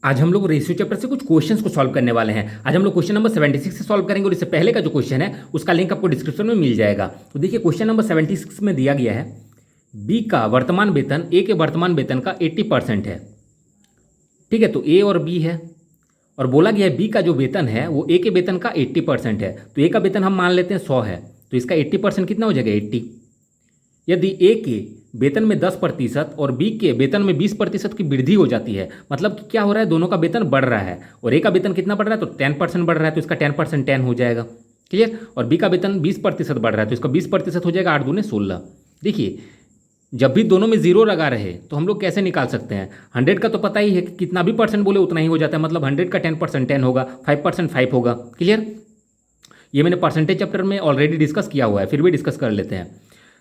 आज हम लोग रेशियो चैप्टर से कुछ क्वेश्चंस को सॉल्व करने वाले हैं। आज हम लोग क्वेश्चन नंबर 76 से सॉल्व करेंगे और इससे पहले का जो क्वेश्चन है उसका लिंक आपको डिस्क्रिप्शन में मिल जाएगा। तो देखिए क्वेश्चन नंबर 76 में दिया गया है बी का वर्तमान वेतन ए के वर्तमान वेतन का 80% है। ठीक है, तो ए और बी है और बोला गया है बी का जो वेतन है वो ए के वेतन का 80% है। तो ए का वेतन हम मान लेते हैं 100 है, तो इसका 80% कितना हो जाएगा 80। यदि ए के वेतन में 10% और बी के वेतन में 20% की वृद्धि हो जाती है, मतलब कि क्या हो रहा है, दोनों का वेतन बढ़ रहा है और ए का वेतन कितना बढ़ रहा है तो 10% बढ़ रहा है, तो इसका 10% 10 हो जाएगा। क्लियर। और बी का वेतन 20% बढ़ रहा है तो इसका 20% हो जाएगा, 8 दूने 16। देखिए जब भी दोनों में जीरो लगा रहे तो हम लोग कैसे निकाल सकते हैं, 100 का तो पता ही है कि कितना भी परसेंट बोले उतना ही हो जाता है, मतलब 100 का 10% 10 होगा, 5% 5 होगा। क्लियर। ये मैंने परसेंटेज चैप्टर में ऑलरेडी डिस्कस किया हुआ है, फिर भी डिस्कस कर लेते हैं।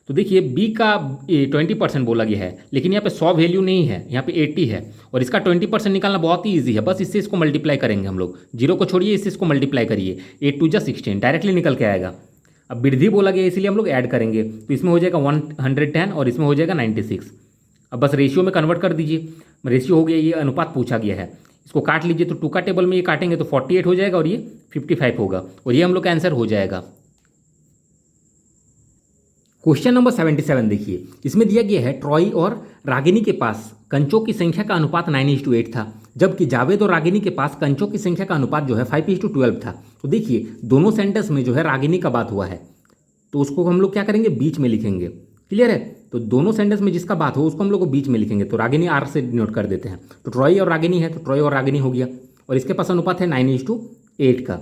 तो देखिए बी का 20% बोला गया है, लेकिन यहाँ पे 100 वैल्यू नहीं है, यहाँ पे 80 है और इसका 20% निकालना बहुत ही ईजी है। बस इससे इसको मल्टीप्लाई करेंगे हम लोग, जीरो को छोड़िए, इससे इसको मल्टीप्लाई करिए, 8 2 जा 16 डायरेक्टली निकल के आएगा। अब वृद्धि बोला गया इसलिए हम लोग ऐड करेंगे, तो इसमें हो जाएगा 110 और इसमें हो जाएगा 96। अब बस रेशियो में कन्वर्ट कर दीजिए, रेशियो हो गया, ये अनुपात पूछा गया है, इसको काट लीजिए। तो 2 का टेबल में ये काटेंगे तो 48 हो जाएगा और ये 55 होगा और ये हम लोग का आंसर हो जाएगा। क्वेश्चन नंबर 77 देखिए, इसमें दिया गया है ट्रॉय और रागिनी के पास कंचों की संख्या का अनुपात 9:8 था, जबकि जावेद और रागिनी के पास कंचों की संख्या का अनुपात जो है 5:12 था। तो देखिए दोनों सेंटेंस में जो है रागिनी का बात हुआ है, तो उसको हम लोग क्या करेंगे, बीच में लिखेंगे। क्लियर है। तो दोनों सेंटेंस में जिसका बात हो उसको हम लोग को बीच में लिखेंगे, तो रागिनी आर से डिनोट कर देते हैं। तो ट्रॉय और रागिनी है तो ट्रॉय और रागिनी हो गया और इसके पास अनुपात है 9:8 का।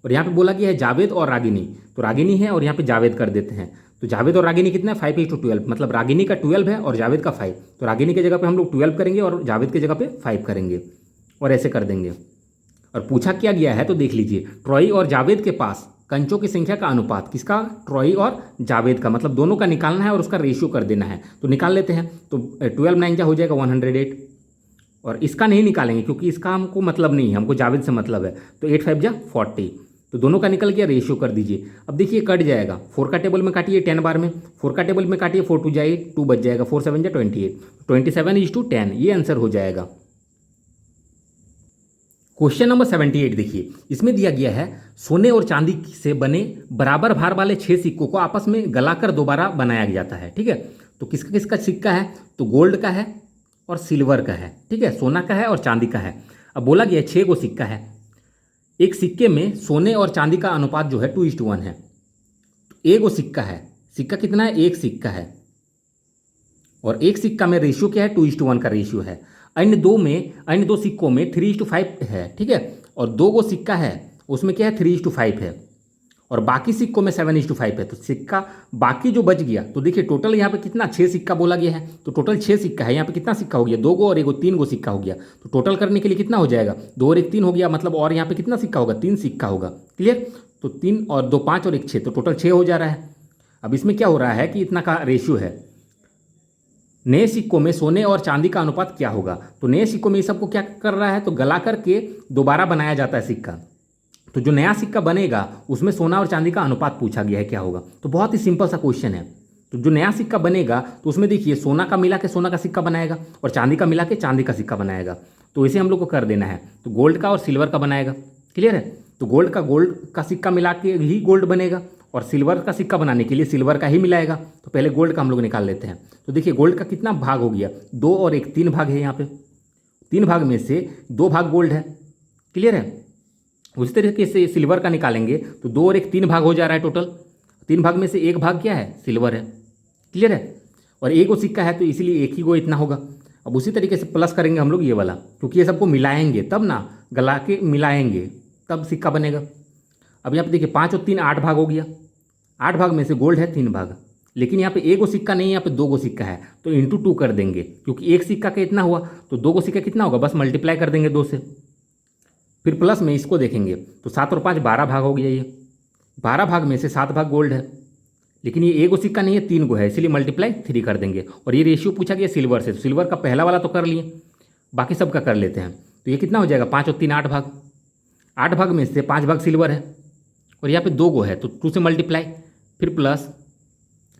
और यहाँ पे बोला गया है जावेद और रागिनी, तो रागिनी है और यहाँ पे जावेद कर देते हैं। तो जावेद और रागिनी कितना है 5:12, मतलब रागिनी का 12 है और जावेद का 5, तो रागिनी की जगह पे हम लोग 12 करेंगे और जावेद की जगह पे 5 करेंगे और ऐसे कर देंगे। और पूछा क्या गया है तो देख लीजिए, ट्रॉय और जावेद के पास कंचों की संख्या का अनुपात, किसका, ट्रॉय और जावेद का, मतलब दोनों का निकालना है और उसका रेशियो कर देना है। तो निकाल लेते हैं, तो 12 9 जा हो जाएगा 108 और इसका नहीं निकालेंगे क्योंकि इसका हमको मतलब नहीं है, हमको जावेद से मतलब है। तो 8 5 जा 40, तो दोनों का निकल गया, रेशियो कर दीजिए। अब देखिए कट जाएगा, 4 का टेबल में काटिए 10 बार में, 4 का टेबल में काटिए 4 2 जा 8, 2 बच जाएगा, 4 7 जा 28, 27:10, ये आंसर हो जाएगा। क्वेश्चन नंबर 78 देखिए, इसमें दिया गया है सोने और चांदी से बने बराबर भार वाले 6 सिक्कों को आपस में गलाकर दोबारा बनाया जाता है। ठीक है, तो किसका किसका सिक्का है, तो गोल्ड का है और सिल्वर का है। ठीक है, सोना का है और चांदी का है। अब बोला गया 6 गो सिक्का है, एक सिक्के में सोने और चांदी का अनुपात जो है 2:1 है। तो एक वो सिक्का है, सिक्का कितना है, एक सिक्का है और एक सिक्का में रेशियो क्या है, 2:1 का रेशियो है। अन्य दो सिक्कों में 3:5 है। ठीक है, और 2 गो सिक्का है उसमें क्या है 3:5 है और बाकी सिक्कों में 7:5 है। तो सिक्का बाकी जो बच गया, तो देखिए टोटल यहाँ पे कितना 6 सिक्का बोला गया है, तो टोटल 6 सिक्का है। यहाँ पे कितना सिक्का हो गया, 2 गो और 1 गो 3 गो सिक्का हो गया। तो टोटल करने के लिए कितना हो जाएगा, 2 और 1 3 हो गया, मतलब और यहाँ पे कितना सिक्का होगा, 3 सिक्का होगा। क्लियर। तो 3 और 2 5 और 1 6, तो टोटल 6 हो जा रहा है। अब इसमें क्या हो रहा है कि इतना का रेशियो है, नए सिक्कों में सोने और चांदी का अनुपात क्या होगा। तो नए सिक्कों में ये सबको क्या कर रहा है, तो गला करके दोबारा बनाया जाता है सिक्का। तो जो नया सिक्का बनेगा उसमें सोना और चांदी का अनुपात पूछा गया है क्या होगा। तो बहुत ही सिंपल सा क्वेश्चन है। तो जो नया सिक्का बनेगा तो उसमें देखिए सोना का मिला के सोना का सिक्का बनाएगा और चांदी का मिला के चांदी का सिक्का बनाएगा। तो इसे हम लोग को कर देना है, तो गोल्ड का और सिल्वर का बनाएगा। क्लियर है। तो गोल्ड का सिक्का मिला के ही गोल्ड बनेगा और सिल्वर का सिक्का बनाने के लिए सिल्वर का ही मिलाएगा। तो पहले गोल्ड का हम लोग निकाल लेते हैं। तो देखिए गोल्ड का कितना भाग हो गया, 2 और 1 3 भाग है, यहाँ पे 3 भाग में से 2 भाग गोल्ड है। क्लियर है। उसी तरीके से सिल्वर का निकालेंगे तो 2 और 1 3 भाग हो जा रहा है, टोटल 3 भाग में से 1 भाग क्या है, सिल्वर है। क्लियर है। और 1 गो सिक्का है तो इसीलिए 1 ही गो इतना होगा। अब उसी तरीके से प्लस करेंगे हम लोग ये वाला, क्योंकि ये सबको मिलाएंगे तब ना, गला के मिलाएंगे तब सिक्का बनेगा। अब यहाँ पे देखिए 5 और 3 8 भाग हो गया, 8 भाग में से गोल्ड है 3 भाग, लेकिन यहाँ पे 1 गो सिक्का नहीं है, यहाँ पे 2 गो सिक्का है, तो इंटू 2 कर देंगे, क्योंकि एक सिक्का का इतना हुआ तो 2 गो सिक्का कितना होगा, बस मल्टीप्लाई कर देंगे 2 से। फिर प्लस में इसको देखेंगे तो 7 और 5 12 भाग हो गया, ये 12 भाग में से 7 भाग गोल्ड है, लेकिन ये 1 गो सिक्का नहीं है 3 गो है, इसीलिए मल्टीप्लाई 3 कर देंगे। और ये रेशियो पूछा गया सिल्वर से, तो सिल्वर का पहला वाला तो कर लिए, बाकी सब का कर लेते हैं। तो ये कितना हो जाएगा, 5 और 3 8 भाग, 8 भाग में से 5 भाग सिल्वर है और यहाँ पे 2 गो है, तो 2 से मल्टीप्लाई, फिर प्लस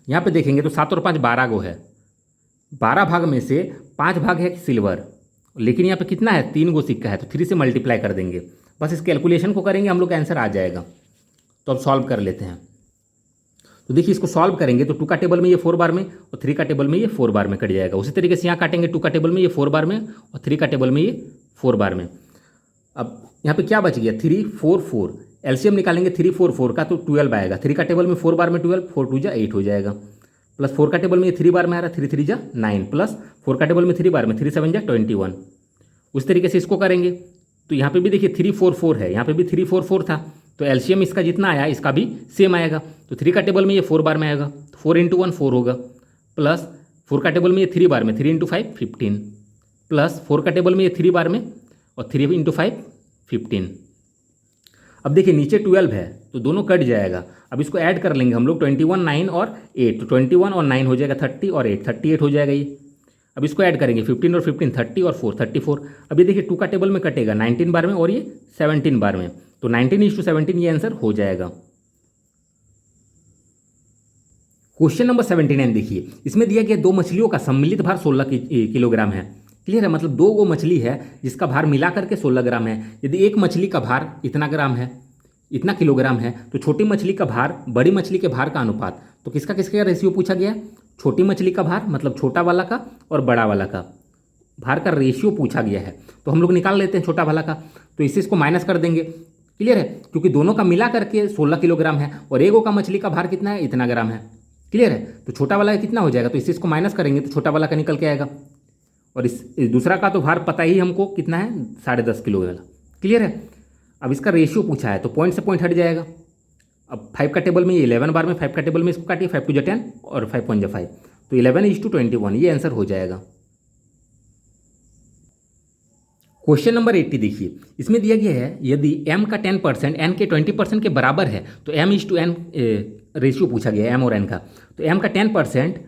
यहाँ पे देखेंगे तो 7 और 5 12 गो है, 12 भाग में से 5 भाग है सिल्वर लेकिन यहाँ पे कितना है, 3 गो सिक्का है, तो 3 से मल्टीप्लाई कर देंगे। बस इस कैलकुलेशन को करेंगे, हम लोग का आंसर आ जाएगा। तो अब सॉल्व कर लेते हैं। तो देखिए इसको सॉल्व करेंगे तो 2 का टेबल में ये 4 बार में और 3 का टेबल में ये 4 बार में कट जाएगा। उसी तरीके से यहाँ काटेंगे 2 का टेबल में ये 4 बार में और 3 का टेबल में ये 4 बार में। अब यहाँ पे क्या बच गया, 3 4 4, एलसीएम निकालेंगे 3 4 4 का तो 12 आएगा। 3 का टेबल में 4 बार में 12, 4 2 जा 8 हो जाएगा। प्लस 4 का टेबल में ये 3 बार में आ रहा है, 3 3 जा 9, प्लस 4 का टेबल में 3 बार में 3 7 जा 21। उस तरीके से इसको करेंगे तो यहाँ पे भी देखिए 3 4 4 है, यहाँ पे भी 3 4 4 था, तो एलसीएम इसका जितना आया इसका भी सेम आएगा। तो 3 का टेबल में ये 4 बार में आएगा, तो 4 × 1 4 होगा, प्लस 4 का टेबल में ये 3 बार में 3 × 5 15, प्लस 4 का टेबल में ये 3 बार में और 3 × 5 15। अब देखिए नीचे 12 है तो दोनों कट जाएगा। अब इसको ऐड कर लेंगे हम लोग 21 9 और 8, तो 21 और 9 हो जाएगा 30 और 8 38 हो जाएगा ये। अब इसको ऐड करेंगे 15 और 15 30 और 4 34। अब ये देखिए 2 का टेबल में कटेगा 19 बार में और ये 17 बार में, तो 19:17 ये आंसर हो जाएगा। क्वेश्चन नंबर 79 देखिए, इसमें दिया गया 2 मछलियों का सम्मिलित भार 16 किलोग्राम है। क्लियर है, मतलब 2 गो मछली है जिसका भार मिला करके 16 ग्राम है। यदि एक मछली का भार इतना ग्राम है, इतना किलोग्राम है, तो छोटी मछली का भार बड़ी मछली के भार का अनुपात, तो किसका किसका रेशियो पूछा गया, छोटी मछली का भार मतलब छोटा वाला का और बड़ा वाला का भार का रेशियो पूछा गया है। तो हम लोग निकाल लेते हैं छोटा वाला का, तो इससे इसको माइनस कर देंगे। क्लियर है, क्योंकि दोनों का मिला करके 16 किलोग्राम है और एगो का मछली का भार कितना है, इतना ग्राम है। क्लियर है, तो छोटा वाला कितना हो जाएगा, तो इससे इसको माइनस करेंगे तो छोटा वाला का निकल के आएगा। और इस दूसरा का तो भार पता ही हमको कितना है, 10.5 किलो वाला। क्लियर है, अब इसका रेशियो पूछा है तो पॉइंट से पॉइंट हट जाएगा। अब 5 का टेबल में ये 11 बार में 5 का टेबल में इसको काटिए, 5 2 जा 10 और 5 1 जा 5, तो 11:21 ये आंसर हो जाएगा। क्वेश्चन नंबर 80 देखिए, इसमें दिया गया है यदि m का 10% n के 20% के बराबर है तो m/n रेशियो पूछा गया है m और n का। तो m का 10%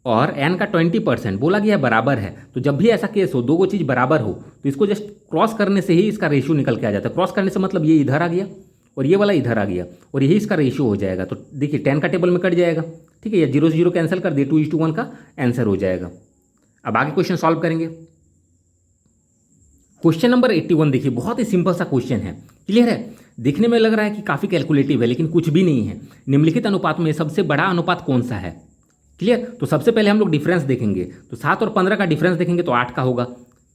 और n का 20% बोला गया है बराबर है। तो जब भी ऐसा केस हो, 2 गो चीज़ बराबर हो, तो इसको जस्ट क्रॉस करने से ही इसका रेशियो निकल के आ जाता है। क्रॉस करने से मतलब ये इधर आ गया और ये वाला इधर आ गया और यही इसका रेशियो हो जाएगा। तो देखिए 10 का टेबल में कट जाएगा, ठीक है, या 0 से 0 कैंसिल कर दिए, 2:1 का आंसर हो जाएगा। अब आगे क्वेश्चन सॉल्व करेंगे। क्वेश्चन नंबर 81 देखिए, बहुत ही सिंपल सा क्वेश्चन है। क्लियर है, देखने में लग रहा है कि काफ़ी कैलकुलेटिव है, लेकिन कुछ भी नहीं है। निम्नलिखित अनुपात में सबसे बड़ा अनुपात कौन सा है। क्लियर, तो सबसे पहले हम लोग डिफरेंस देखेंगे, तो 7 और 15 का डिफरेंस देखेंगे तो 8 का होगा।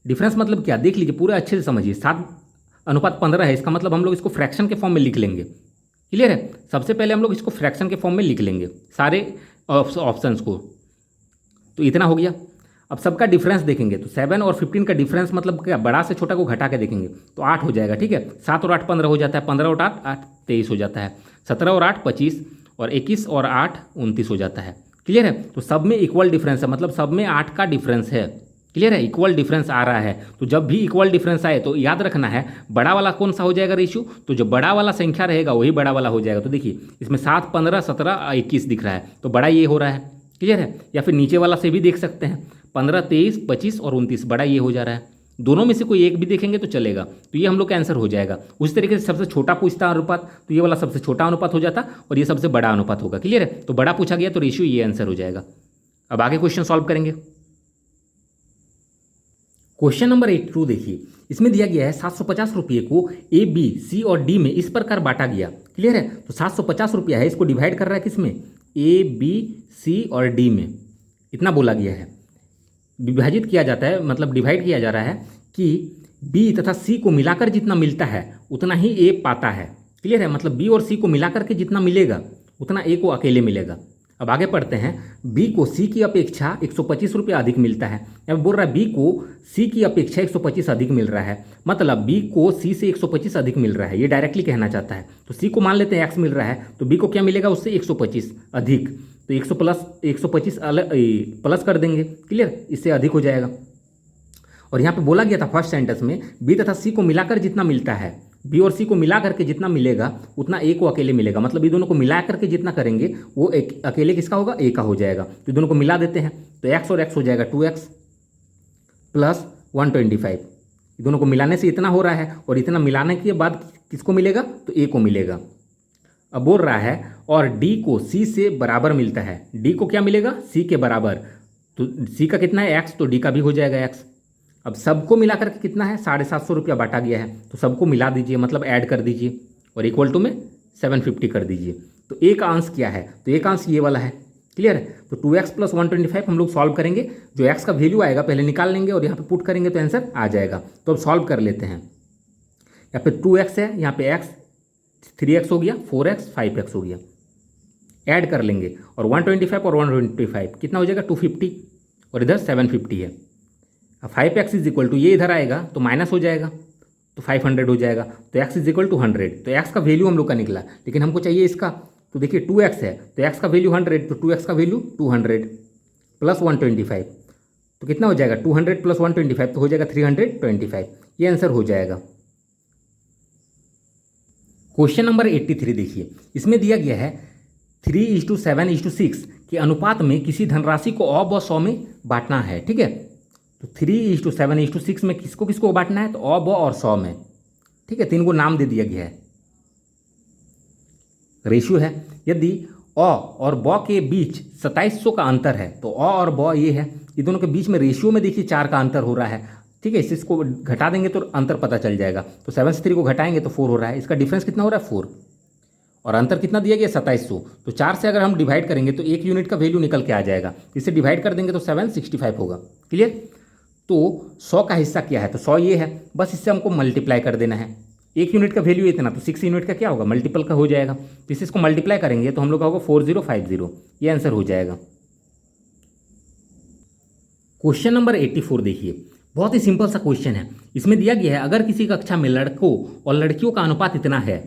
डिफरेंस मतलब क्या, देख लीजिए पूरे अच्छे से समझिए। 7:15 है, इसका मतलब हम लोग इसको फ्रैक्शन के फॉर्म में लिख लेंगे। क्लियर है, सबसे पहले हम लोग इसको फ्रैक्शन के फॉर्म में लिख लेंगे सारे ऑप्शंस को, तो इतना हो गया। अब सबका डिफरेंस देखेंगे तो 7 और 15 का डिफरेंस मतलब क्या, बड़ा से छोटा को घटा के देखेंगे तो 8 हो जाएगा। ठीक है, 7 और 8 15 हो जाता है, 15 और 8 23 हो जाता है, 17 और 8 25 और 21 और 8 29 हो जाता है। क्लियर है, तो सब में इक्वल डिफरेंस है, मतलब सब में 8 का डिफरेंस है। क्लियर है, इक्वल डिफरेंस आ रहा है। तो जब भी इक्वल डिफरेंस आए तो याद रखना है बड़ा वाला कौन सा हो जाएगा रेशियो, तो जो बड़ा वाला संख्या रहेगा वही बड़ा वाला हो जाएगा। तो देखिए इसमें 7 15 17 21 दिख रहा है, तो बड़ा ये हो रहा है। क्लियर है, या फिर नीचे वाला से भी देख सकते हैं, 15 23 25 और 29 बड़ा ये हो जा रहा है। दोनों में से कोई एक भी देखेंगे तो चलेगा, तो ये हम लोग का आंसर हो जाएगा। उसी तरीके से सबसे छोटा पूछता अनुपात, तो ये वाला सबसे छोटा अनुपात हो जाता और ये सबसे बड़ा अनुपात होगा। क्लियर है, तो बड़ा पूछा गया तो रेशियो ये आंसर हो जाएगा। अब आगे क्वेश्चन सॉल्व करेंगे। क्वेश्चन नंबर 82 देखिए, इसमें दिया गया है 750 रुपये को ए बी सी और डी में इस प्रकार बांटा गया। क्लियर है, तो 750 रुपया है, इसको डिवाइड कर रहा है किसमें, ए बी सी और डी में, इतना बोला गया है। विभाजित किया जाता है, मतलब डिवाइड किया जा रहा है कि बी तथा सी को मिलाकर जितना मिलता है उतना ही ए पाता है। क्लियर है, मतलब बी और सी को मिलाकर के जितना मिलेगा उतना ए को अकेले मिलेगा। अब आगे पढ़ते हैं, बी को सी की अपेक्षा 125 रुपये अधिक मिलता है। अब बोल रहा है बी को सी की अपेक्षा 125 अधिक मिल रहा है, मतलब बी को सी से 125 अधिक मिल रहा है, ये डायरेक्टली कहना चाहता है। तो सी को मान लेते हैं एक्स मिल रहा है, तो बी को क्या मिलेगा उससे 125 अधिक, तो 125 प्लस कर देंगे। क्लियर, इससे अधिक हो जाएगा। और यहाँ पे बोला गया था फर्स्ट सेंटेंस में बी तथा सी को मिलाकर जितना मिलता है, बी और सी को मिला करके जितना मिलेगा उतना ए को अकेले मिलेगा, मतलब ये दोनों को मिला करके जितना करेंगे वो एक अकेले किसका होगा, ए का हो जाएगा। तो दोनों को मिला देते हैं तो एक्स और एक्स हो जाएगा 2x प्लस 125। दोनों को मिलाने से इतना हो रहा है और इतना मिलाने के बाद किसको मिलेगा, तो ए को मिलेगा। अब बोल रहा है और डी को सी से बराबर मिलता है, डी को क्या मिलेगा, सी के बराबर, तो सी का कितना है x, तो डी का भी हो जाएगा x। अब सबको मिला करके कितना है, 750 रुपया बांटा गया है, तो सबको मिला दीजिए, मतलब ऐड कर दीजिए और इक्वल टू में 750 कर दीजिए। तो एक अंश क्या है, तो एक अंश ये वाला है। क्लियर है। तो 2x प्लस 125 हम लोग सॉल्व करेंगे, जो x का वैल्यू आएगा पहले निकाल लेंगे और यहाँ पे पुट करेंगे तो आंसर आ जाएगा। तो अब सॉल्व कर लेते हैं। यहाँ पे 2x है, यहाँ पे x 3x हो गया, 4x 5x हो गया, ऐड कर लेंगे और 125 और 125 कितना हो जाएगा 250 और इधर 750 है। अब 5x इज इक्वल टू ये इधर आएगा तो माइनस हो जाएगा तो 500 हो जाएगा, तो x इज इक्वल टू 100। तो x का वैल्यू हम लोग का निकला, लेकिन हमको चाहिए इसका, तो देखिए 2x है तो x का वैल्यू 100, तो 2x का वैल्यू 200 प्लस 125 तो कितना हो जाएगा 200 प्लस 125 तो हो जाएगा 325। ये आंसर हो जाएगा। क्वेश्चन नंबर 83 देखिए, इसमें दिया गया है 3:7:6 के अनुपात में किसी धनराशि को अ ब सौ में बांटना है। ठीक है, तो 3:7:6 में किसको किसको बांटना है, तो अ ब और 100 में। ठीक है, तीन को नाम दे दिया गया है, रेशियो है। यदि अ और ब के बीच 2700 का अंतर है, तो अ और ब ये है, ये दोनों के बीच में रेशियो में देखिए 4 का अंतर हो रहा है। ठीक है, इसको घटा देंगे तो अंतर पता चल जाएगा। तो 7 से 3 को घटाएंगे तो 4 हो रहा है, इसका डिफरेंस कितना हो रहा है 4 और अंतर कितना दिया गया 2700। तो 4 से अगर हम डिवाइड करेंगे तो 1 यूनिट का वैल्यू निकल के आ जाएगा, इसे डिवाइड कर देंगे तो 765 होगा। क्लियर। तो 100 का हिस्सा क्या है, तो 100 ये है, बस इससे हमको मल्टीप्लाई कर देना है। 1 यूनिट का वैल्यू इतना, तो 6 यूनिट का क्या होगा मल्टीपल का हो जाएगा, तो इसे इसको मल्टीप्लाई करेंगे तो हम लोग का होगा 4050। ये आंसर हो जाएगा। क्वेश्चन नंबर 84 देखिए, बहुत ही सिंपल सा क्वेश्चन है। इसमें दिया गया है अगर किसी कक्षा में लड़कों और लड़कियों का अनुपात इतना है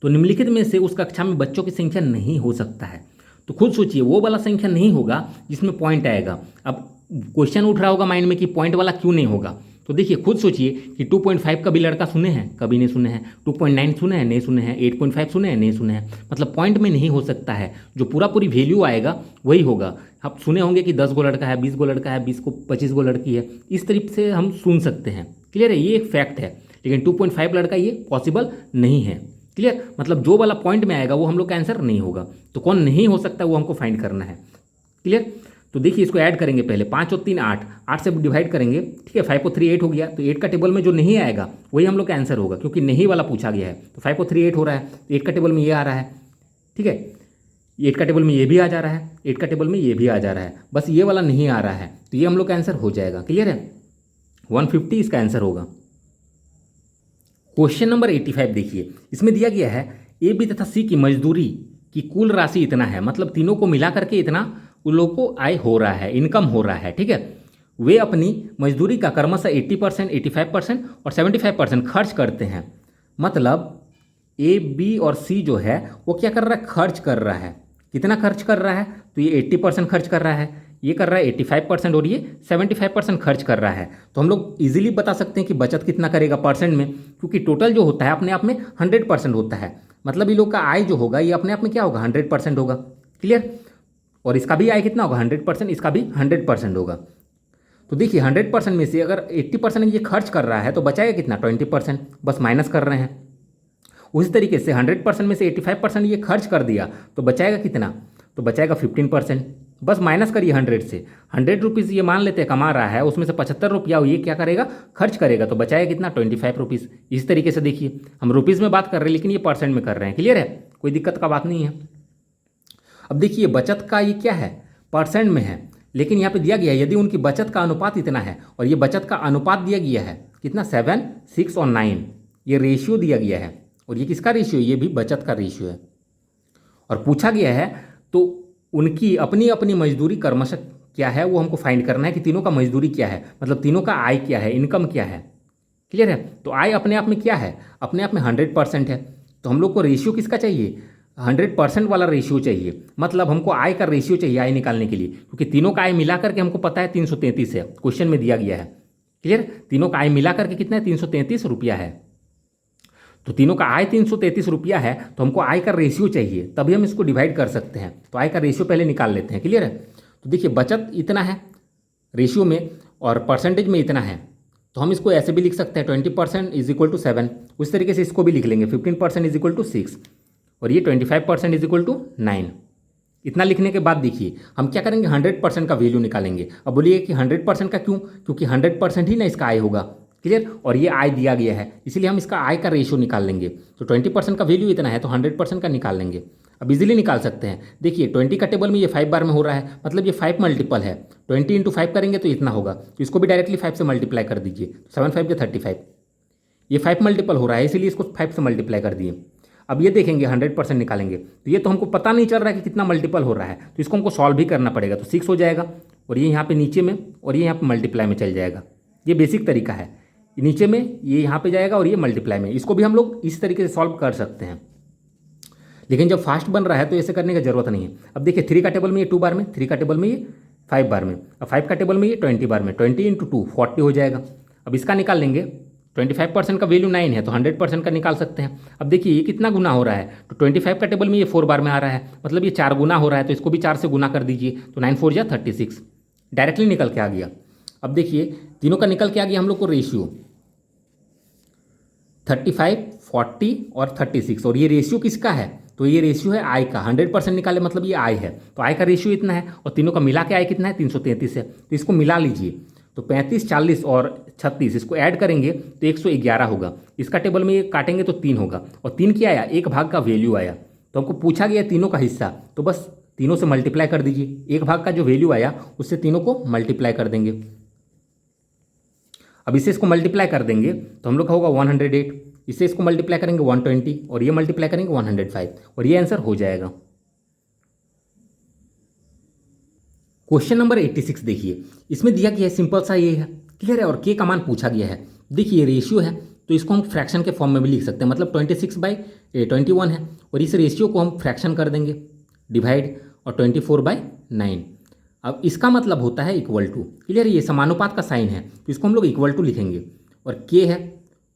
तो निम्नलिखित में से उस कक्षा में बच्चों की संख्या नहीं हो सकता है। तो खुद सोचिए, वो वाला संख्या नहीं होगा जिसमें पॉइंट आएगा। अब क्वेश्चन उठ रहा होगा माइंड में कि पॉइंट वाला क्यों नहीं होगा, तो देखिए खुद सोचिए कि 2.5 कभी लड़का सुने हैं, कभी नहीं सुने हैं, 2.9 सुने हैं, नहीं सुने हैं, 8.5 सुने हैं, नहीं सुने हैं, मतलब पॉइंट में नहीं हो सकता है। जो पूरा पूरी वैल्यू आएगा वही होगा। आप सुने होंगे कि 10 गो लड़का है, 20 गो लड़का है, 20 को 25 गो लड़की है, इस तरीके से हम सुन सकते हैं। क्लियर है, ये एक फैक्ट है। लेकिन 2.5 लड़का ये पॉसिबल नहीं है। क्लियर, मतलब जो वाला पॉइंट में आएगा वो हम लोग का आंसर नहीं होगा। तो कौन नहीं हो सकता वो हमको फाइंड करना है। क्लियर। तो देखिए इसको ऐड करेंगे, पहले 5 और 3 8, 8 से डिवाइड करेंगे। ठीक है, 5 और 3 8 हो गया, तो 8 का टेबल में जो नहीं आएगा वही हम लोग का आंसर होगा, क्योंकि नहीं वाला पूछा गया है। तो 5 और 3 8 हो रहा है, तो 8 का टेबल में ये आ रहा है। ठीक है, 8 का टेबल में ये भी आ जा रहा है, 8 का टेबल में ये भी आ जा रहा है, बस ये वाला नहीं आ रहा है, तो ये हम लोग का आंसर हो जाएगा। क्लियर है, 150 इसका आंसर होगा। क्वेश्चन नंबर 85 देखिए, इसमें दिया गया है ए बी तथा सी की मजदूरी की कुल राशि इतना है, मतलब तीनों को मिला करके इतना उन लोगों को आय हो रहा है, इनकम हो रहा है। ठीक है, वे अपनी मजदूरी का क्रमशः 80%, 85% और 75% खर्च करते हैं। मतलब ए बी और सी जो है वो क्या कर रहा है, खर्च कर रहा है। कितना खर्च कर रहा है, तो ये 80% खर्च कर रहा है, ये कर रहा है 85% और ये 75% खर्च कर रहा है। तो हम लोग इजीली बता सकते हैं कि बचत कितना करेगा परसेंट में, क्योंकि टोटल जो होता है अपने आप में 100% होता है। मतलब ये लोग का आय जो होगा ये अपने आप में क्या होगा 100% होगा। क्लियर, और इसका भी आय कितना होगा 100%, इसका भी 100% होगा। तो देखिए 100% में से अगर 80% ये खर्च कर रहा है तो बचाएगा कितना 20%, बस माइनस कर रहे हैं। उसी तरीके से 100% में से 85% ये खर्च कर दिया तो बचाएगा कितना, तो बचाएगा 15%, बस माइनस करिए 100 से। 100 रुपीज़ ये मान लेते हैं कमा रहा है, उसमें से 75 रुपया ये क्या करेगा खर्च करेगा, तो बचाएगा कितना 25 रुपीज़। इस तरीके से देखिए हम रुपीज़ में बात कर रहे हैं लेकिन ये परसेंट में कर रहे हैं। क्लियर है, कोई दिक्कत का बात नहीं है। अब देखिए बचत का ये क्या है परसेंट में है, लेकिन यहाँ पे दिया गया है यदि उनकी बचत का अनुपात इतना है, और ये बचत का अनुपात दिया गया है कितना 7, 6 और 9, ये रेशियो दिया गया है। और ये किसका रेशियो, ये भी बचत का रेशियो है। और पूछा गया है तो उनकी अपनी अपनी मजदूरी क्रमशः क्या है वो हमको फाइंड करना है कि तीनों का मजदूरी क्या है, मतलब तीनों का आय क्या है, इनकम क्या है। क्लियर है, तो आय अपने आप में क्या है, अपने आप में 100% है। तो हम लोग को रेशियो किसका चाहिए 100% वाला रेशियो चाहिए, मतलब हमको आय का रेशियो चाहिए आय निकालने के लिए, क्योंकि तीनों का आय मिला करके हमको पता है 333 है, क्वेश्चन में दिया गया है। क्लियर, तीनों का आय मिला करके कितना है 333 रुपया है। तो तीनों का आय 333 रुपया है, तो हमको आय का रेशियो चाहिए, तभी हम इसको डिवाइड कर सकते हैं। तो आय का रेशियो पहले निकाल लेते हैं। क्लियर है, तो देखिए बचत इतना है रेशियो में और परसेंटेज में इतना है, तो हम इसको ऐसे भी लिख सकते हैं 20% इज इक्वल टू 7। उस तरीके से इसको भी लिख लेंगे 15% इज इक्वल टू 6 और ये 25% इज इक्वल टू 9। इतना लिखने के बाद देखिए हम क्या करेंगे, 100% का वैल्यू निकालेंगे। अब बोलिए कि 100% का क्यों, क्योंकि 100% ही ना इसका आय होगा, क्लियर। और ये आय दिया गया है, इसीलिए हम इसका आय का रेशियो निकाल लेंगे। तो 20% का वैल्यू इतना है तो 100% का निकाल लेंगे। अब इजीली निकाल सकते हैं। देखिए 20 का टेबल में ये 5 बार में हो रहा है, मतलब ये 5 मल्टीपल है। 20 इंटू 5 करेंगे तो इतना होगा, तो इसको भी डायरेक्टली 5 से मल्टीप्लाई कर दीजिए। 7 5 के 35, ये 5 मल्टीपल हो रहा है इसीलिए इसको 5 से मल्टीप्लाई कर दिए। अब ये देखेंगे 100% निकालेंगे तो ये तो हमको पता नहीं चल रहा है कि कितना मल्टीपल हो रहा है, तो इसको हमको सॉल्व भी करना पड़ेगा। तो 6 हो जाएगा और ये यहाँ पे नीचे में और ये यहाँ पे मल्टीप्लाई में चल जाएगा। ये बेसिक तरीका है, नीचे में ये यहाँ पे जाएगा और ये मल्टीप्लाई में। इसको भी हम लोग इस तरीके से सॉल्व कर सकते हैं, लेकिन जब फास्ट बन रहा है तो ऐसे करने की जरूरत नहीं है। अब देखिए 3 का टेबल में ये 2 बार में, 3 का टेबल में ये 5 बार में, अब 5 का टेबल में ये 20 बार में। 20 इंटू 2 40 हो जाएगा। अब इसका निकाल लेंगे। 25% का वैल्यू 9 है तो 100% का निकाल सकते हैं। अब देखिए ये कितना गुना हो रहा है, तो 25 का टेबल में ये 4 बार में आ रहा है, मतलब ये 4 गुना हो रहा है, तो इसको भी 4 से गुना कर दीजिए। तो 9 4 जा 36, डायरेक्टली निकल के आ गया। अब देखिए तीनों का निकल के आ गया हम लोग को रेशियो 35, 40 और 36। और ये रेशियो किसका है, तो ये रेशियो है आय का। 100% निकाले मतलब ये आय है, तो आय का रेशियो इतना है और तीनों का मिला के आय कितना है, 333 है। तो इसको मिला लीजिए, तो 35, 40 और 36 इसको ऐड करेंगे तो 111 होगा। इसका टेबल में ये काटेंगे तो 3 होगा, और 3 क्या आया, एक भाग का वैल्यू आया। तो हमको पूछा गया तीनों का हिस्सा, तो बस तीनों से मल्टीप्लाई कर दीजिए। एक भाग का जो वैल्यू आया उससे तीनों को मल्टीप्लाई कर देंगे। अब इसे इसको मल्टीप्लाई कर देंगे तो हम लोग का होगा 108, इससे इसको मल्टीप्लाई करेंगे 120 और ये मल्टीप्लाई करेंगे 105 और ये आंसर हो जाएगा। क्वेश्चन नंबर 86 देखिए, इसमें दिया गया है सिंपल सा ये है, क्लियर है, और के का मान पूछा गया है। देखिए ये रेशियो है तो इसको हम फ्रैक्शन के फॉर्म में भी लिख सकते हैं, मतलब 26/21 है और इस रेशियो को हम फ्रैक्शन कर देंगे डिवाइड, और 24/9। अब इसका मतलब होता है इक्वल टू, क्लियर, ये समानुपात का साइन है तो इसको हम लोग इक्वल टू लिखेंगे। और के है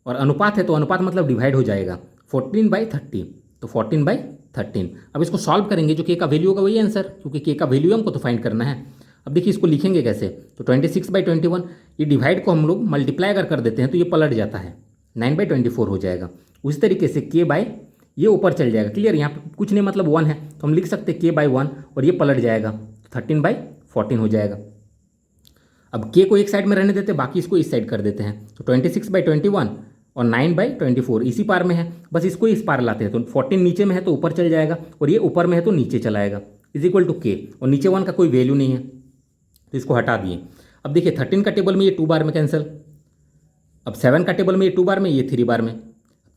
और अनुपात है तो अनुपात मतलब डिवाइड हो जाएगा 14/30, तो 14/13। अब इसको सॉल्व करेंगे, जो के का वैल्यू होगा वही आंसर, क्योंकि के का वैल्यू हमको तो फाइंड करना है। अब देखिए इसको लिखेंगे कैसे, तो 26/21, ये डिवाइड को हम लोग मल्टीप्लाई अगर कर देते हैं तो ये पलट जाता है, 9/24 हो जाएगा। उसी तरीके से के बाय ये ऊपर चल जाएगा, क्लियर, यहाँ पे कुछ नहीं मतलब 1 है तो हम लिख सकते हैं k/1 और ये पलट जाएगा, 13/14 हो जाएगा। अब के को एक साइड में रहने देते हैं, बाकी इसको इस साइड कर देते हैं, तो 26/21 और 9/24 इसी पार में है, बस इसको इस पार लाते हैं, तो 14 नीचे में है तो ऊपर चल जाएगा और ये ऊपर में है तो नीचे चलाएगा, इज इक्वल टू के, और नीचे 1 का कोई वैल्यू नहीं है तो इसको हटा दिए। अब देखिए 13 का टेबल में ये 2 बार में कैंसिल, अब 7 का टेबल में ये 2 बार में, ये 3 बार में,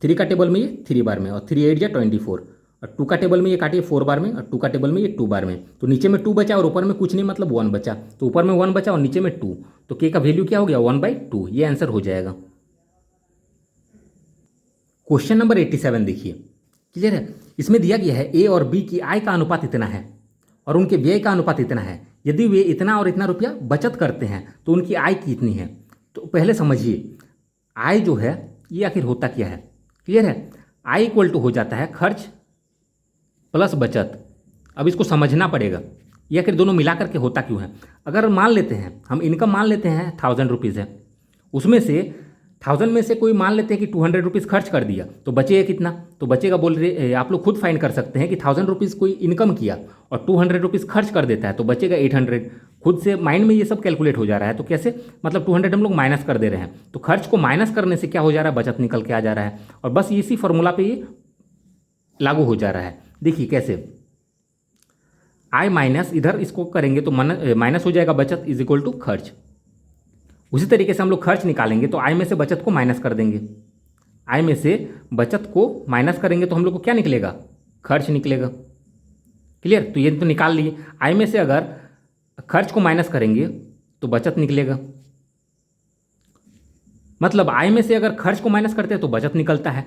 3 का टेबल में ये 3 बार में, और 3 8 जा 24, और 2 का टेबल में ये काटिए 4 बार में, और 2 का टेबल में ये 2 बार में, तो नीचे में 2 बचा और ऊपर में कुछ नहीं मतलब 1 बचा, तो ऊपर में 1 बचा और नीचे में 2, तो के का वैल्यू क्या हो गया 1/2, ये आंसर हो जाएगा। क्वेश्चन नंबर 87 देखिए, क्लियर है, इसमें दिया गया है ए और बी की आय का अनुपात इतना है और उनके व्यय का अनुपात इतना है। यदि वे इतना और इतना रुपया बचत करते हैं तो उनकी आय कितनी है। तो पहले समझिए आय जो है ये आखिर होता क्या है, क्लियर है, आय इक्वल टू हो जाता है खर्च प्लस बचत। अब इसको समझना पड़ेगा ये आखिर दोनों मिला करके होता क्यों है। अगर मान लेते हैं हम इनकम मान लेते हैं 1000 रुपीज़ है, उसमें से 1000 में से कोई मान लेते हैं कि 200 रुपीज़ खर्च कर दिया, तो बचेगा कितना, तो बचेगा, बोल रहे आप लोग खुद फाइंड कर सकते हैं कि 1000 रुपीज़ कोई इनकम किया और 200 रुपीज़ खर्च कर देता है तो बचेगा 800। खुद से माइंड में ये सब कैलकुलेट हो जा रहा है, तो कैसे, मतलब 200 हम लोग माइनस कर दे रहे हैं, तो खर्च को माइनस करने से क्या हो जा रहा है, बचत निकल के आ जा रहा है, और बस इसी फॉर्मूला पे ये लागू हो जा रहा है। देखिए कैसे, आय माइनस इधर इसको करेंगे तो माइनस हो जाएगा बचत इज इक्वल टू खर्च। उसी तरीके से हम लोग खर्च निकालेंगे तो आय में से बचत को माइनस कर देंगे, आय में से बचत को माइनस करेंगे तो हम लोग को क्या निकलेगा, खर्च निकलेगा, क्लियर। तो ये तो निकाल लिए, आय में से अगर खर्च को माइनस करेंगे तो बचत निकलेगा, मतलब आय में से अगर खर्च को माइनस करते हैं तो बचत निकलता है,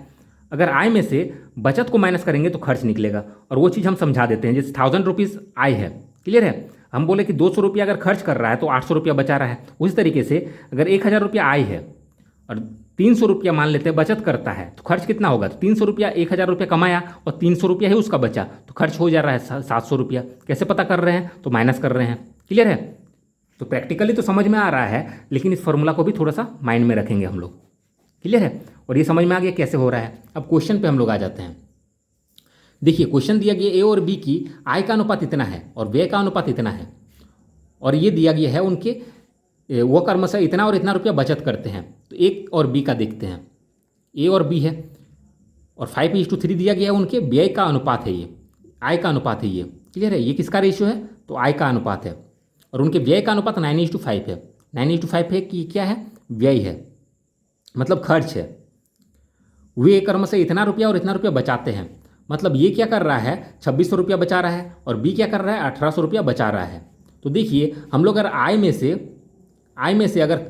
अगर आय में से बचत को माइनस करेंगे तो खर्च निकलेगा। और वो चीज़ हम समझा देते हैं, जैसे 1000 रुपीज़ आय है, क्लियर है, हम बोले कि 200 रुपया अगर खर्च कर रहा है तो 800 रुपया बचा रहा है। उसी तरीके से अगर 1000 रुपया आय है और 300 रुपया मान लेते हैं बचत करता है तो खर्च कितना होगा, तो 300 रुपया 1000 रुपया कमाया और 300 रुपया ही उसका बचा तो खर्च हो जा रहा है 700 रुपया। कैसे पता कर रहे हैं, तो माइनस कर रहे हैं, क्लियर है। तो प्रैक्टिकली तो समझ में आ रहा है, लेकिन इस फॉर्मूला को भी थोड़ा सा माइंड में रखेंगे हम लोग, क्लियर है, और ये समझ में आ गया कैसे हो रहा है। अब क्वेश्चन पे हम लोग आ जाते हैं। देखिए क्वेश्चन दिया गया ए और बी की आय का अनुपात इतना है और व्यय का अनुपात इतना है, और ये दिया गया है उनके वो क्रमशः इतना और इतना रुपया बचत करते हैं। तो एक और बी का देखते हैं, ए और बी है और 5:3 दिया गया है, उनके व्यय का अनुपात है ये, आय का अनुपात है ये, क्लियर है। ये किसका रेशियो है, तो आय का अनुपात है, और उनके व्यय का अनुपात 9:5 है। 9:5 है कि क्या है, व्यय है, मतलब खर्च है। वे क्रमशः इतना रुपया और इतना रुपया बचाते हैं, मतलब ये क्या कर रहा है, 2600 रुपया बचा रहा है, और बी क्या कर रहा है, 1800 रुपया बचा रहा है। तो देखिए हम लोग अगर आय में से अगर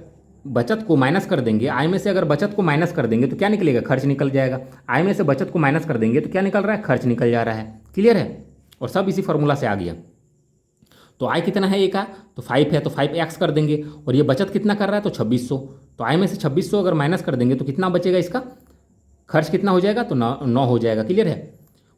बचत को माइनस कर देंगे, आय में से अगर बचत को माइनस कर देंगे तो क्या निकलेगा, खर्च निकल जाएगा। आय में से बचत को माइनस कर देंगे तो क्या निकल रहा है, खर्च निकल जा रहा है, क्लियर है। और सब इसी फॉर्मूला से आ गया। तो आय कितना है ए का, तो 5 है, तो 5x कर देंगे, और ये बचत कितना कर रहा है, तो 2600। तो आय में से 2600 अगर माइनस कर देंगे तो कितना बचेगा, इसका खर्च कितना हो जाएगा, तो 9 हो जाएगा, क्लियर है।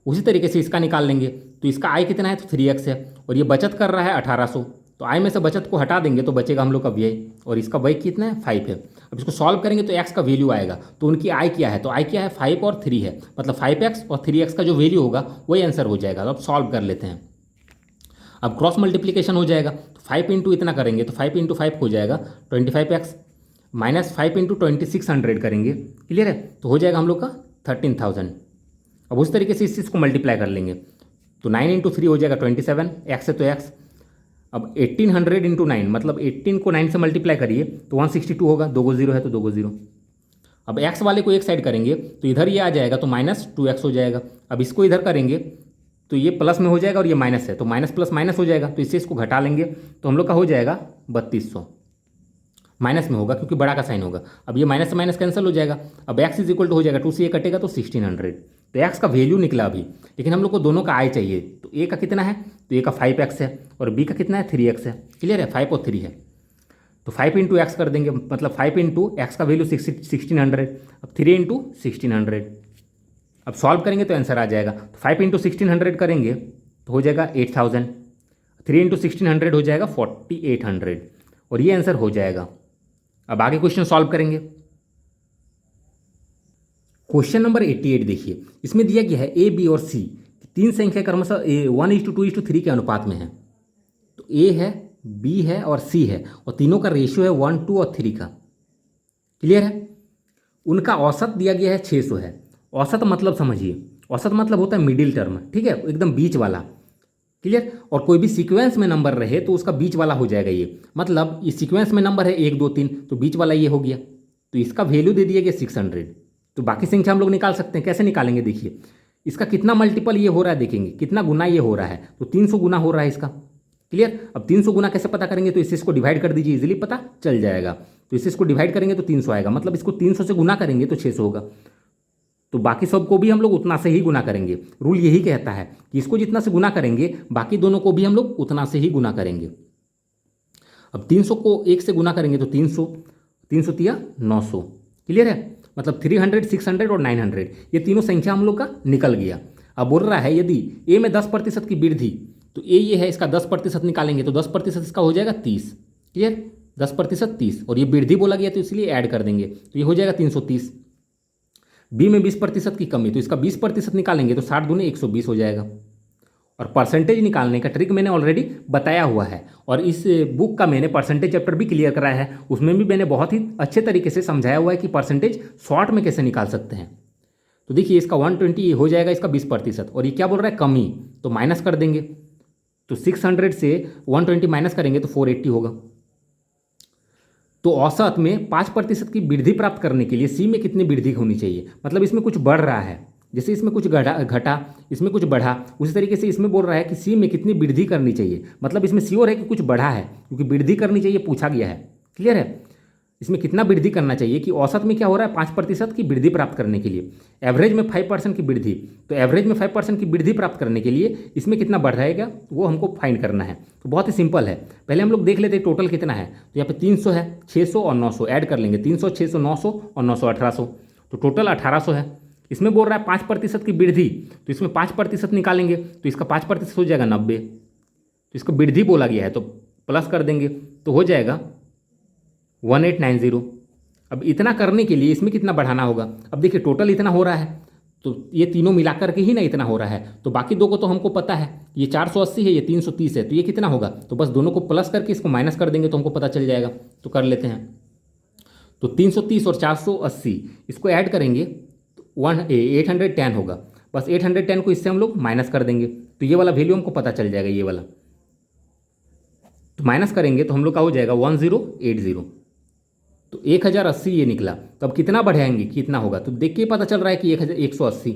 उसी तरीके से इसका निकाल लेंगे, तो इसका आय कितना है, तो 3x है, और ये बचत कर रहा है 1800। तो आय में से बचत को हटा देंगे तो बचेगा हम लोग का व्यय, और इसका व्यय कितना है, 5 है। अब इसको सॉल्व करेंगे तो x का वैल्यू आएगा, तो उनकी आय क्या है, तो आय क्या है, 5 और 3 है, मतलब 5x और 3x का जो वैल्यू होगा वही आंसर हो जाएगा। तो अब सॉल्व कर लेते हैं। अब क्रॉस मल्टीप्लीकेशन हो जाएगा, तो 5 इंटू इतना करेंगे तो 5 इंटू 5 हो जाएगा 25x, माइनस 5 इंटू 2600 करेंगे, क्लियर है, तो हो जाएगा हम लोग का 13,000। अब उस तरीके से इस चीज़ को मल्टीप्लाई कर लेंगे, तो 9 इंटू 3 हो जाएगा 27, x है तो x। अब 1800 इंटू 9, मतलब 18 को 9 से मल्टीप्लाई करिए तो 162 होगा, 2 को 0 है तो 2 को 0। अब x वाले को एक साइड करेंगे तो इधर ये आ जाएगा, तो -2x हो जाएगा। अब इसको इधर करेंगे तो ये प्लस में हो जाएगा और ये माइनस है, तो माइनस प्लस माइनस हो जाएगा, तो इससे इसको घटा लेंगे तो हम लोग का हो जाएगा 3200। माइनस में होगा क्योंकि बड़ा का साइन होगा। अब ये माइनस से माइनस कैंसिल हो जाएगा। अब x इज इक्वल टू हो जाएगा 2 से ये कटेगा तो 1600। तो x का वैल्यू निकला अभी, लेकिन हम लोग को दोनों का आय चाहिए। तो a का कितना है, तो a का 5x है और b का कितना है, 3x है, क्लियर है, 5 और 3 है। तो 5 इंटू एक्स कर देंगे, मतलब 5 इंटू एक्स का वैल्यू 1600, अब 3 इंटू 1600। अब सॉल्व करेंगे तो आंसर आ जाएगा। तो 5 इंटू 1600 करेंगे तो हो जाएगा 8000, 3 इंटू 1600 हो जाएगा 4800, और ये आंसर हो जाएगा। अब आगे क्वेश्चन सॉल्व करेंगे। क्वेश्चन नंबर 88 देखिए, इसमें दिया गया है ए बी और सी तीन संख्या क्रमशः 1:2:3 के अनुपात में है। तो ए है, बी है और सी है, और तीनों का रेशियो है 1, 2 और 3 का, क्लियर है। उनका औसत दिया गया है 600 है। औसत मतलब समझिए, औसत मतलब होता है मिडिल टर्म, ठीक है, एकदम बीच वाला, क्लियर। और कोई भी सीक्वेंस में नंबर रहे तो उसका बीच वाला हो जाएगा ये, मतलब इस सीक्वेंस में नंबर है 1, 2, 3, तो बीच वाला ये हो गया। तो इसका वैल्यू दे दिया गया 600। तो बाकी संख्या हम लोग निकाल सकते हैं, कैसे निकालेंगे, देखिए इसका कितना मल्टीपल ये हो रहा है, देखेंगे कितना गुना ये हो रहा है, तो 300 गुना हो रहा है इसका, क्लियर। अब 300 गुना कैसे पता करेंगे, तो इसको डिवाइड कर दीजिए, इजीली पता चल जाएगा। तो इसको डिवाइड करेंगे तो 300 आएगा, मतलब इसको 300 से गुना करेंगे तो 600 होगा। तो बाकी सबको भी हम लोग उतना से ही गुना करेंगे। रूल यही कहता है कि इसको जितना से गुना करेंगे बाकी दोनों को भी हम लोग उतना से ही गुना करेंगे। अब 300 को 1 से गुना करेंगे तो 300, 300 तिया 900, क्लियर है, मतलब 300, 600 और 900 ये तीनों संख्या हम लोग का निकल गया। अब बोल रहा है यदि ए में 10% की वृद्धि, तो ए ये है, इसका 10% निकालेंगे तो 10% इसका हो जाएगा 30, क्लियर, 10% 30, और ये वृद्धि बोला गया तो इसलिए ऐड कर देंगे तो ये हो जाएगा 330। बी में 20% की कमी, तो इसका 20% निकालेंगे तो 60 दूनी 120 हो जाएगा। और परसेंटेज निकालने का ट्रिक मैंने ऑलरेडी बताया हुआ है, और इस बुक का मैंने परसेंटेज चैप्टर भी क्लियर कराया है, उसमें भी मैंने बहुत ही अच्छे तरीके से समझाया हुआ है कि परसेंटेज शॉर्ट में कैसे निकाल सकते हैं। तो देखिए इसका 120 हो जाएगा, इसका 20%, और ये क्या बोल रहा है, कमी, तो माइनस कर देंगे, तो 600 से 120 माइनस करेंगे तो 480 होगा। तो औसत में 5% की वृद्धि प्राप्त करने के लिए सी में कितनी वृद्धि होनी चाहिए, मतलब इसमें कुछ बढ़ रहा है, जैसे इसमें कुछ घटा, इसमें कुछ बढ़ा, उसी तरीके से इसमें बोल रहा है कि सी में कितनी वृद्धि करनी चाहिए, मतलब इसमें श्योर है कि कुछ बढ़ा है, क्योंकि वृद्धि करनी चाहिए पूछा गया है, क्लियर है। इसमें कितना वृद्धि करना चाहिए कि औसत में क्या हो रहा है, 5% की वृद्धि प्राप्त करने के लिए, एवरेज में 5% की वृद्धि, तो एवरेज में 5% की वृद्धि प्राप्त करने के लिए इसमें कितना बढ़ रहेगा वो हमको फाइंड करना है। तो बहुत ही सिंपल है, पहले हम लोग देख लेते हैं टोटल कितना है। तो यहाँ पे 300 है, 600 और 900 ऐड कर लेंगे, 300, 600, 900 और 900 1800, तो टोटल 1800 है। इसमें बोल रहा है 5% की वृद्धि, तो इसमें 5% निकालेंगे तो इसका 5% हो जाएगा 90, तो इसको वृद्धि बोला गया है तो प्लस कर देंगे तो हो जाएगा 1890। अब इतना करने के लिए इसमें कितना बढ़ाना होगा, अब देखिए टोटल इतना हो रहा है तो ये तीनों मिलाकर के ही ना इतना हो रहा है। तो बाकी दो को तो हमको पता है, ये 480 है, ये 330 है, तो ये कितना होगा, तो बस दोनों को प्लस करके इसको माइनस कर देंगे तो हमको पता चल जाएगा। तो कर लेते हैं। तो 330 और 480 इसको ऐड करेंगे तो 810 होगा। बस 810 को इससे हम लोग माइनस कर देंगे तो ये वाला वैल्यू हमको पता चल जाएगा, ये वाला। तो माइनस करेंगे तो हम लोग का हो जाएगा 1080। तो 1080 ये निकला। तो अब कितना बढ़ाएंगे, कितना होगा, तो देख के पता चल रहा है कि 1180।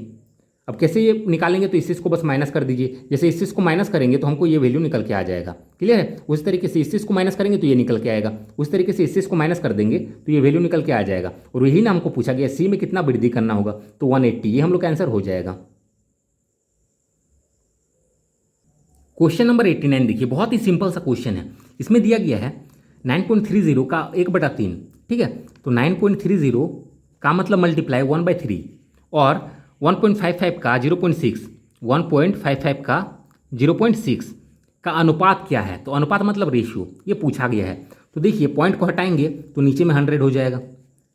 अब कैसे ये निकालेंगे, तो इस को बस माइनस कर दीजिए। जैसे इस को माइनस करेंगे तो हमको ये वैल्यू निकल के आ जाएगा। क्लियर है। उस तरीके से इस को माइनस करेंगे तो ये निकल के आएगा। उस तरीके से इस को माइनस कर देंगे तो ये वैल्यू निकल के आ जाएगा। और यही ना हमको पूछा गया सी में कितना वृद्धि करना होगा, तो 180, ये हम लोग का आंसर हो जाएगा। क्वेश्चन नंबर 89 देखिए, बहुत ही सिंपल सा क्वेश्चन है। इसमें दिया गया है 9.30 का 1/3, ठीक है। तो 9.30 का मतलब मल्टीप्लाई 1/3 और 1.55 का 0.6, 1.55 का 0.6 का अनुपात क्या है। तो अनुपात मतलब रेशियो, ये पूछा गया है। तो देखिए पॉइंट को हटाएंगे तो नीचे में 100 हो जाएगा,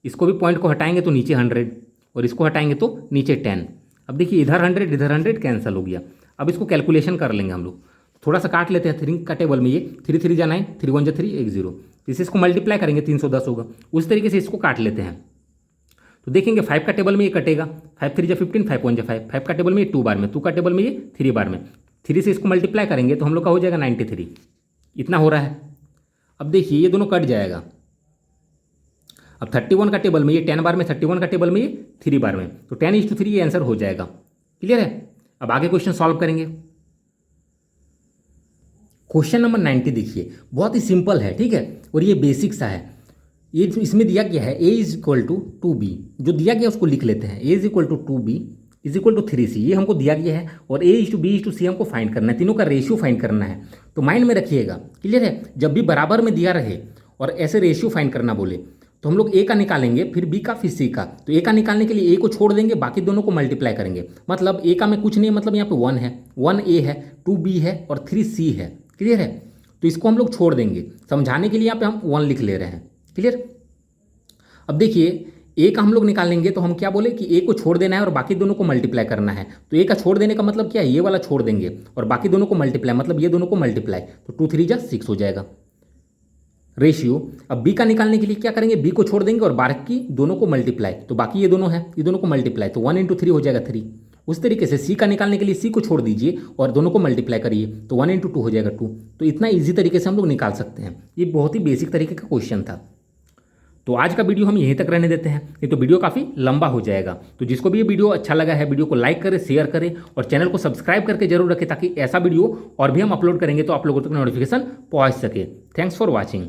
इसको भी पॉइंट को हटाएंगे तो नीचे 100 और इसको हटाएंगे तो नीचे 10। अब देखिए इधर 100 इधर 100 कैंसिल हो गया। अब इसको कैलकुलेशन कर लेंगे हम लोग, थोड़ा सा काट लेते हैं। 3 का टेबल में ये 3 3 जा 9, 3 1 जा 3, 1 0। इसको मल्टीप्लाई करेंगे 310 होगा। उस तरीके से इसको काट लेते हैं। तो देखेंगे 5 का टेबल में ये कटेगा, 5 3 जा 15, 5 1 जा 5, 5 का टेबल में ये 2 बार में, 2 का टेबल में ये 3 बार में। 3 से इसको मल्टीप्लाई करेंगे तो हम लोग का हो जाएगा 93, इतना हो रहा है। अब देखिए ये दोनों कट जाएगा। अब 31 का टेबल में ये 10 बार में, 31 का टेबल में ये 3 बार में, तो 10:3 ये आंसर हो जाएगा। क्लियर है। अब आगे क्वेश्चन सॉल्व करेंगे। क्वेश्चन नंबर 90 देखिए, बहुत ही सिंपल है, ठीक है, और ये बेसिक सा है। ये इसमें दिया गया है a = 2b, जो दिया गया उसको लिख लेते हैं। a = 2b = 3c, ये हमको दिया गया है। और a = b = c हमको फाइंड करना है, तीनों का रेशियो फाइंड करना है। तो माइंड में रखिएगा। क्लियर है। जब भी बराबर में दिया रहे और ऐसे रेशियो फाइंड करना बोले तो हम लोग a का निकालेंगे, फिर b का, फिर c का। तो a का निकालने के लिए a को छोड़ देंगे, बाकी दोनों को मल्टीप्लाई करेंगे। मतलब a का में कुछ नहीं है, मतलब यहाँ पे 1 है, 1a है, 2b है और 3c है। क्लियर है। तो इसको हम लोग छोड़ देंगे, समझाने के लिए यहाँ पे हम 1 लिख ले रहे हैं। क्लियर। अब देखिए ए का हम लोग निकालेंगे तो हम क्या बोले कि ए को छोड़ देना है और बाकी दोनों को मल्टीप्लाई करना है। तो ए का छोड़ देने का मतलब क्या है, ये वाला छोड़ देंगे और बाकी दोनों को मल्टीप्लाई, मतलब ये दोनों को मल्टीप्लाई, तो 2 3 जा 6 हो जाएगा रेशियो। अब बी का निकालने के लिए क्या करेंगे, बी को छोड़ देंगे और बाकी दोनों को मल्टीप्लाई, तो बाकी ये दोनों है, ये दोनों को मल्टीप्लाई, तो 1 × 3 हो जाएगा 3। उस तरीके से सी का निकालने के लिए सी को छोड़ दीजिए और दोनों को मल्टीप्लाई करिए, तो 1 × 2 हो जाएगा 2। तो इतना इजी तरीके से हम लोग निकाल सकते हैं। ये बहुत ही बेसिक तरीके का क्वेश्चन था। तो आज का वीडियो हम यहीं तक रहने देते हैं, नहीं तो वीडियो काफ़ी लंबा हो जाएगा। तो जिसको भी ये वीडियो अच्छा लगा है, वीडियो को लाइक करें, शेयर करें और चैनल को सब्सक्राइब करके जरूर रखें, ताकि ऐसा वीडियो और भी हम अपलोड करेंगे तो आप लोगों तक नोटिफिकेशन पहुंच सके। Thanks for watching.